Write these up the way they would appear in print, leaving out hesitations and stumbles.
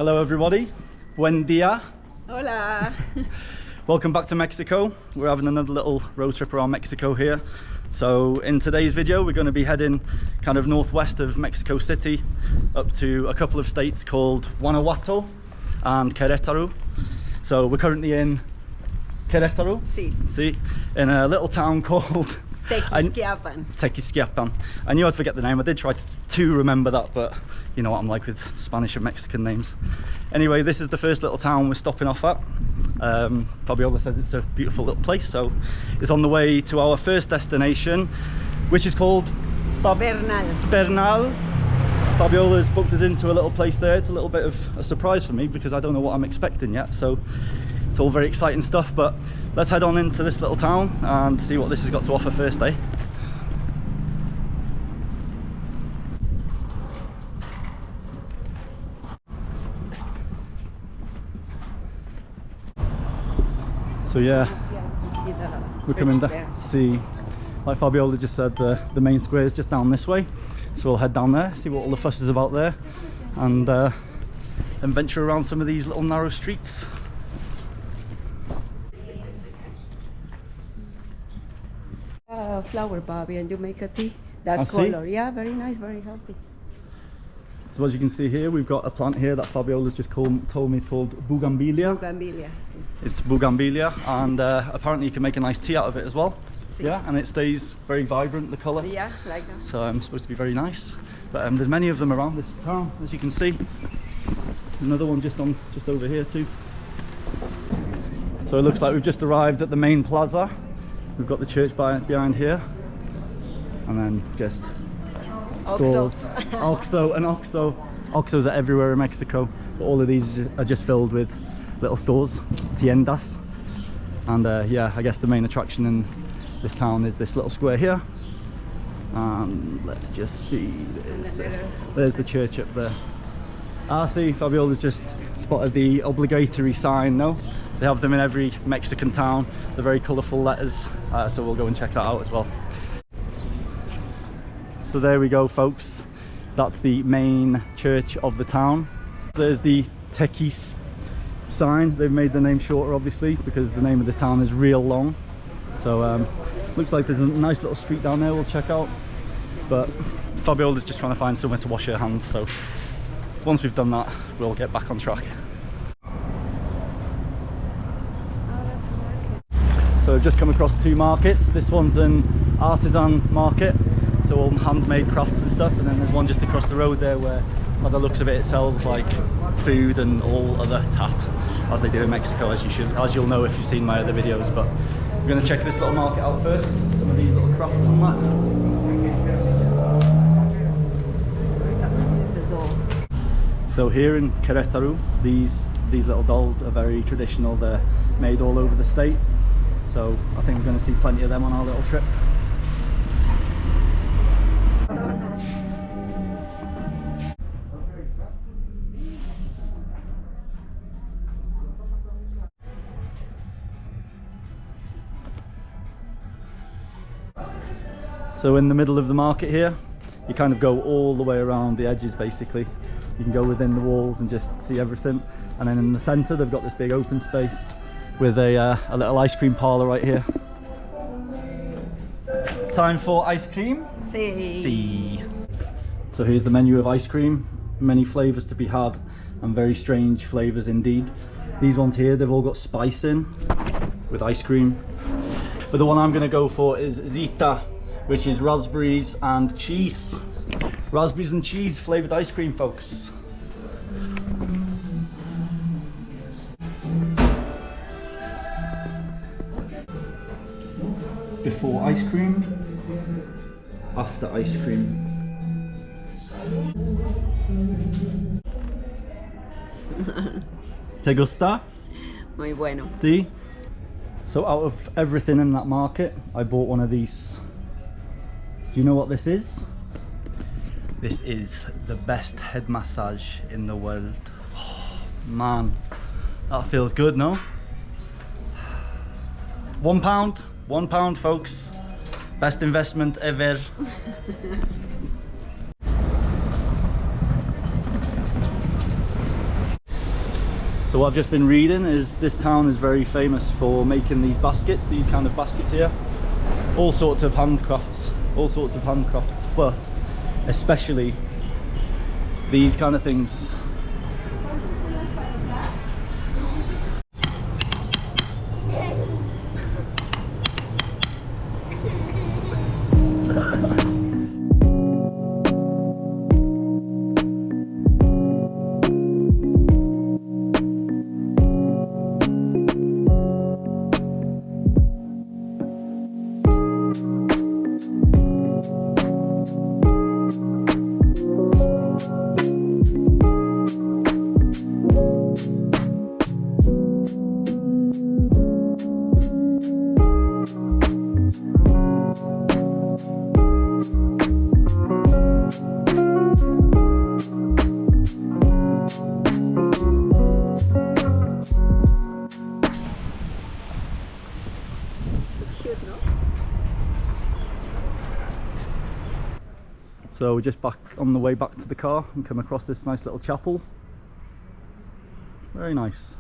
Hello everybody, buen dia. Hola. Welcome back to Mexico. We're having another little road trip around Mexico here. So in today's video we're going to be heading kind of northwest of Mexico City up to a couple of states called Guanajuato and Querétaro. So we're currently in Querétaro, Sí. in a little town called Tequisquiapan. I knew I'd forget the name. I did try to remember that, but you know what I'm like with Spanish and Mexican names. Anyway, this is the first little town we're stopping off at. Fabiola says it's a beautiful little place, so it's on the way to our first destination, which is called Bernal. Fabiola's booked us into a little place there. It's a little bit of a surprise for me because I don't know what I'm expecting yet, so it's all very exciting stuff. But let's head on into this little town and see what this has got to offer first day. So yeah, we're coming down. See, like Fabiola just said, the main square is just down this way, so we'll head down there, see what all the fuss is about there, and then venture around some of these little narrow streets. Flower, Bobby, and you make a tea. That color, yeah, very nice, very healthy. So as you can see here, we've got a plant here that Fabiola's just told me is called Bougainvillea. Bougainvillea. Sí. It's Bougainvillea, and apparently you can make a nice tea out of it as well. Sí. Yeah, and it stays very vibrant, the colour. Yeah, like that. So it's supposed to be very nice. But there's many of them around this town, as you can see. Another one just over here too. So it looks like we've just arrived at the main plaza. We've got the church behind here, and then just stores. Oxos are everywhere in Mexico, but all of these are just filled with little stores, tiendas. And yeah, I guess the main attraction in this town is this little square here. And let's just see, there's the church up there. See, Fabiola's just spotted the obligatory sign. No, they have them in every Mexican town. They're very colourful letters, so we'll go and check that out as well. So there we go, folks. That's the main church of the town. There's the Tequis sign. They've made the name shorter, obviously, because the name of this town is real long. So looks like there's a nice little street down there we'll check out. But Fabiola's just trying to find somewhere to wash her hands, so once we've done that, we'll get back on track. So we've just come across two markets. This one's an artisan market, so all handmade crafts and stuff, and then there's one just across the road there where, by the looks of it, it sells like food and all other tat, as they do in Mexico, as you'll know if you've seen my other videos. But we're going to check this little market out first, some of these little crafts and that. So here in Querétaro, these little dolls are very traditional. They're made all over the state, so I think we're going to see plenty of them on our little trip. So in the middle of the market here, you kind of go all the way around the edges basically. You can go within the walls and just see everything. And then in the centre they've got this big open space with a little ice cream parlour right here. Time for ice cream? Sí. So here's the menu of ice cream. Many flavours to be had, and very strange flavours indeed. These ones here, they've all got spice in with ice cream. But the one I'm going to go for is Zita, which is raspberries and cheese. Raspberries and cheese flavoured ice cream, folks. Before ice cream, after ice cream. ¿Te gusta? Muy bueno. See? So out of everything in that market, I bought one of these. Do you know what this is? This is the best head massage in the world. Oh, man, that feels good, no? £1, folks. Best investment ever. So what I've just been reading is this town is very famous for making these baskets, these kind of baskets here. All sorts of handcrafts, but especially these kind of things. So we're just back on the way back to the car and come across this nice little chapel. Very nice.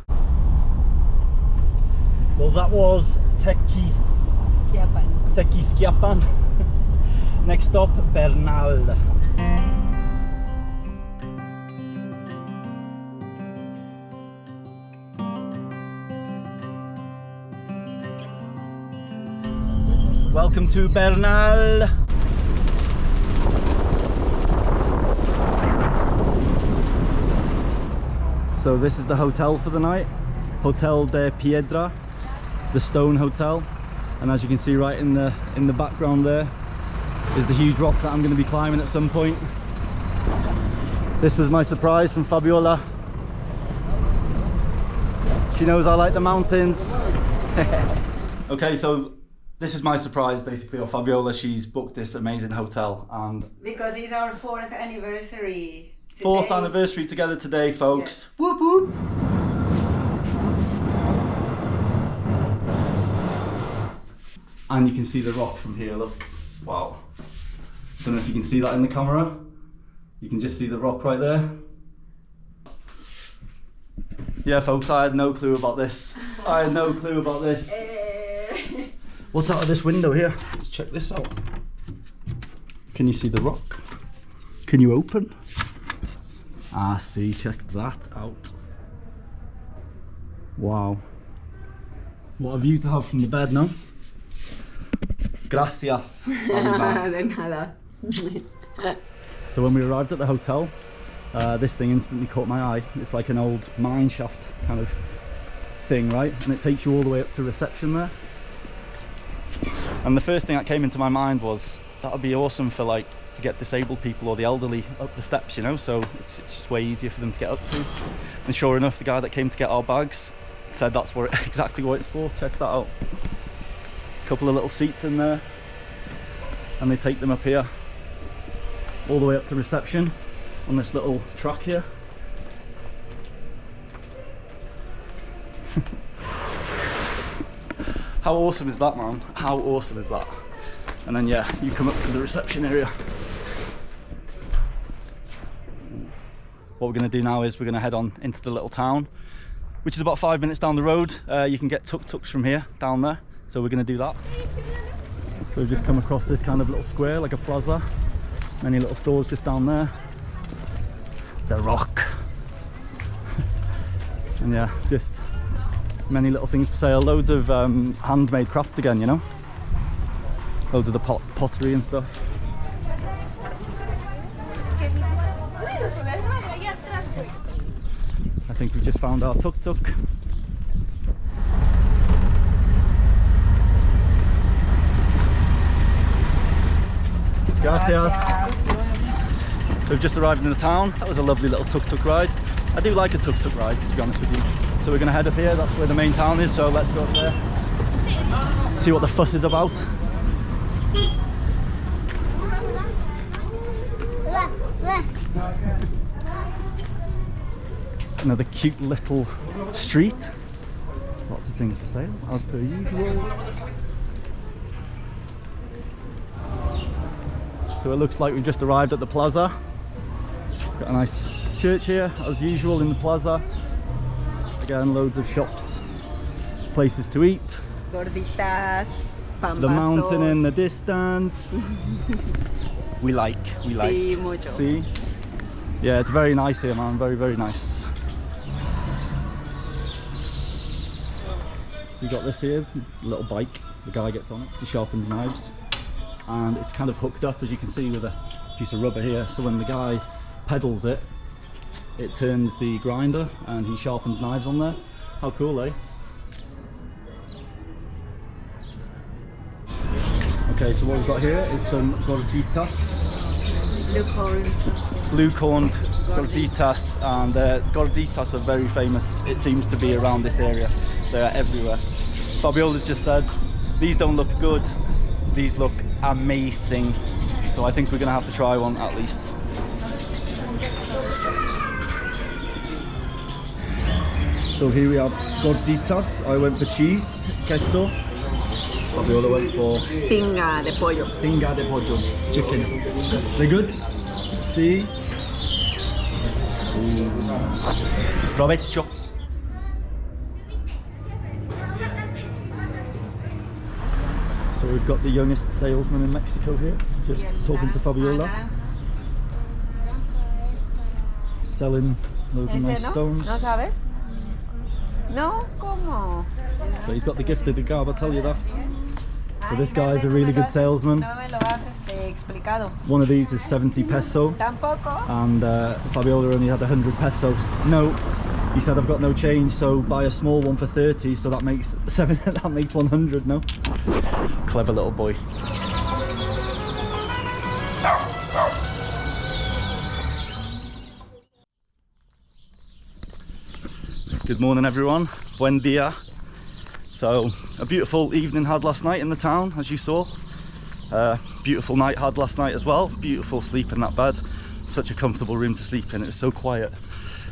Well, that was Tequisquiapan. Next stop, Bernal. Welcome to Bernal. So this is the hotel for the night, Hotel de Piedra, the stone hotel. And as you can see right in the background there is the huge rock that I'm going to be climbing at some point. This was my surprise from Fabiola. She knows I like the mountains. Okay, so this is my surprise basically of Fabiola. She's booked this amazing hotel, and because it's our 4th anniversary today. 4th anniversary together today, folks. Yes. Whoop whoop. And you can see the rock from here, look. Wow. Don't know if you can see that in the camera. You can just see the rock right there. Yeah, folks, I had no clue about this. I had no clue about this. What's out of this window here? Let's check this out. Can you see the rock? Can you open? Ah, see, check that out. Wow. What a view to have from the bed, no? Gracias. De nada. So when we arrived at the hotel, this thing instantly caught my eye. It's like an old mine shaft kind of thing, right? And it takes you all the way up to reception there. And the first thing that came into my mind was that would be awesome for like to get disabled people or the elderly up the steps, you know, so it's just way easier for them to get up to. And sure enough, the guy that came to get our bags said that's what exactly what it's for. Check that out. Couple of little seats in there, and they take them up here all the way up to reception on this little track here. How awesome is that, man? How awesome is that? And then yeah, you come up to the reception area. What we're going to do now is we're going to head on into the little town, which is about 5 minutes down the road. You can get tuk-tuks from here down there, so we're going to do that. So we've just come across this kind of little square, like a plaza. Many little stores just down there. The rock. And yeah, just many little things for sale. Loads of handmade crafts again, you know. Loads of the pottery and stuff. I think we just found our tuk-tuk. Gracias. So we've just arrived in the town. That was a lovely little tuk-tuk ride. I do like a tuk-tuk ride, to be honest with you. So we're going to head up here. That's where the main town is, so let's go up there. See what the fuss is about. Another cute little street. Lots of things for sale, as per usual. So it looks like we've just arrived at the plaza. Got a nice church here, as usual in the plaza. again, loads of shops, places to eat. Gorditas, pambazos. The mountain in the distance. we like. Sí, mucho. See? Yeah, it's very nice here, man. Very, very nice. So you got this here, little bike. The guy gets on it, he sharpens knives. And it's kind of hooked up, as you can see, with a piece of rubber here. So when the guy pedals it, it turns the grinder and he sharpens knives on there. How cool, eh? Okay, so what we've got here is some gorditas. Blue corned gorditas, and gorditas are very famous. It seems to be around this area. They are everywhere. Fabiola's just said, these don't look good, these look amazing. So I think we're gonna have to try one at least. So here we have gorditas. I went for cheese, queso. Fabiola went for Tinga de pollo. tinga de pollo, chicken. They're good? See? Provecho. So we've got the youngest salesman in Mexico here, just talking to Fabiola. Selling loads of nice stones. ¿No sabes? No, ¿cómo? But he's got the gift of the gab, I'll tell you that. So this guy is a really good salesman. No me lo has explicado. One of these is 70 peso. Tampoco. And Fabiola only had 100 pesos. No, he said I've got no change, so buy a small one for 30, so that makes 100, no? Clever little boy. Good morning everyone, buen dia. So a beautiful evening had last night in the town, as you saw. Beautiful night had last night as well. Beautiful sleep in that bed. Such a comfortable room to sleep in. It was so quiet.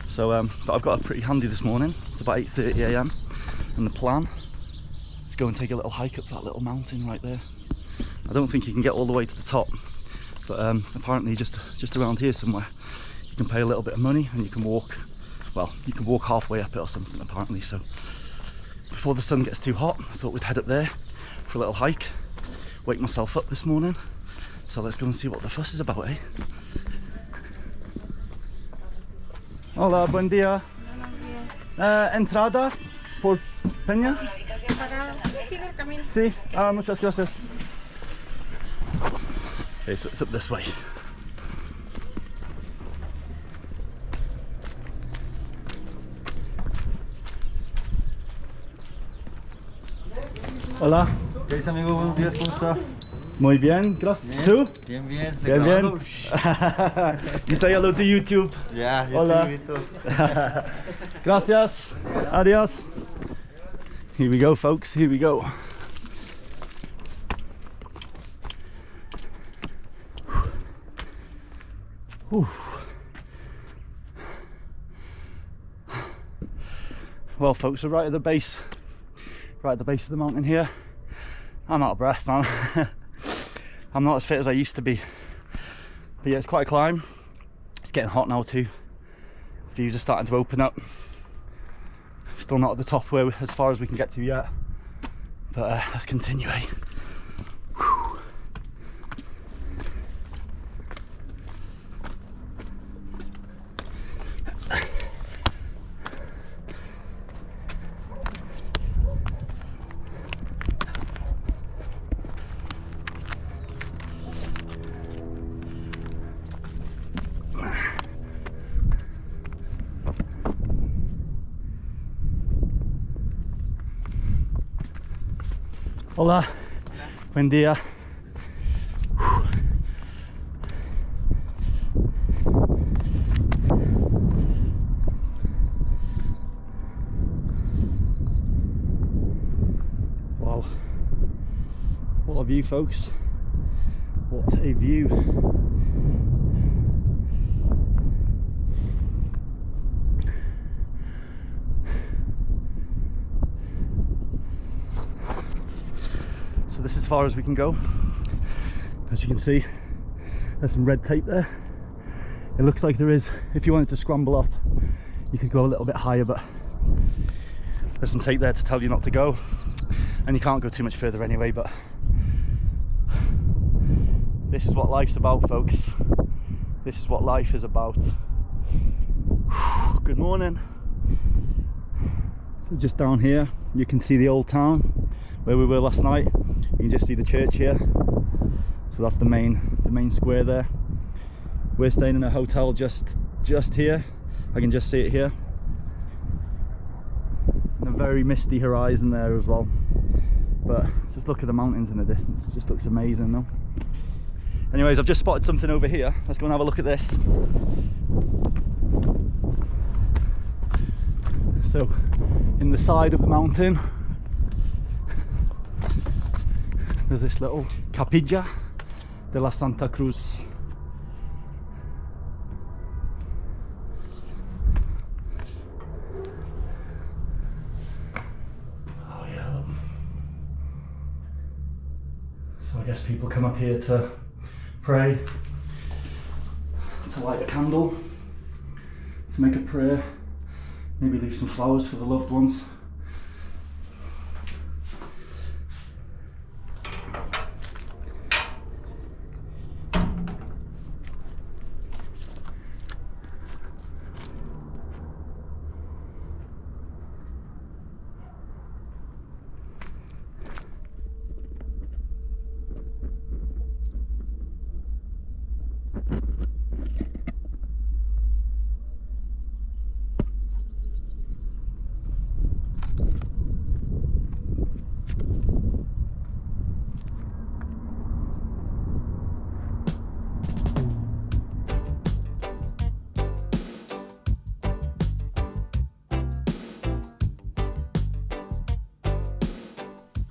So but I've got up pretty handy this morning. It's about 8:30 a.m. and the plan is to go and take a little hike up that little mountain right there. I don't think you can get all the way to the top, but apparently just around here somewhere you can pay a little bit of money and you can walk. Well, you can walk halfway up it or something apparently. So before the sun gets too hot, I thought we'd head up there for a little hike. Wake myself up this morning. So let's go and see what the fuss is about, eh? Hola, buen día. Entrada por Peña. Sí, muchas gracias. Okay, so it's up this way. Hola. ¿Qué dice, amigo? Buenos días, ¿cómo está? Muy bien, gracias. ¿Tú? Bien, bien. Bien, bien. You say hello to YouTube. Ya, Hola. Gracias. Adiós. Here we go, folks. Here we go. Whew. Well, folks, we're right at the base of the mountain here. I'm out of breath, man. I'm not as fit as I used to be. But yeah, it's quite a climb. It's getting hot now too. Views are starting to open up. Still not at the top where as far as we can get to yet. But let's continue, eh? Whew. Hola, buen día. Wow, what a view, folks. What a view. So this is as far as we can go. As you can see, there's some red tape there. It looks like there is, if you wanted to scramble up, you could go a little bit higher, but There's some tape there to tell you not to go, and you can't go too much further anyway, but this is what life's about, folks. This is what life is about. Good morning. So just down here you can see the old town where we were last night. You can just see the church here, so that's the main square there. We're staying in a hotel just here. I can just see it here, and a very misty horizon there as well. But just look at the mountains in the distance, it just looks amazing, no? Anyways, I've just spotted something over here. Let's go and have a look at this. So in the side of the mountain there's this little Capilla de la Santa Cruz. Oh yeah, look. So I guess people come up here to pray, to light a candle, to make a prayer, maybe leave some flowers for the loved ones.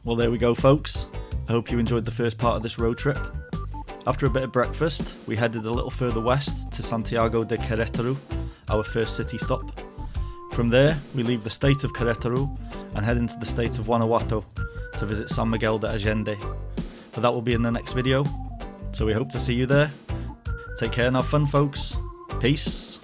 Well, there we go, folks. I hope you enjoyed the first part of this road trip. After a bit of breakfast, we headed a little further west to Santiago de Querétaro, our first city stop. From there, we leave the state of Querétaro and head into the state of Guanajuato to visit San Miguel de Allende. But that will be in the next video, so we hope to see you there. Take care and have fun, folks. Peace.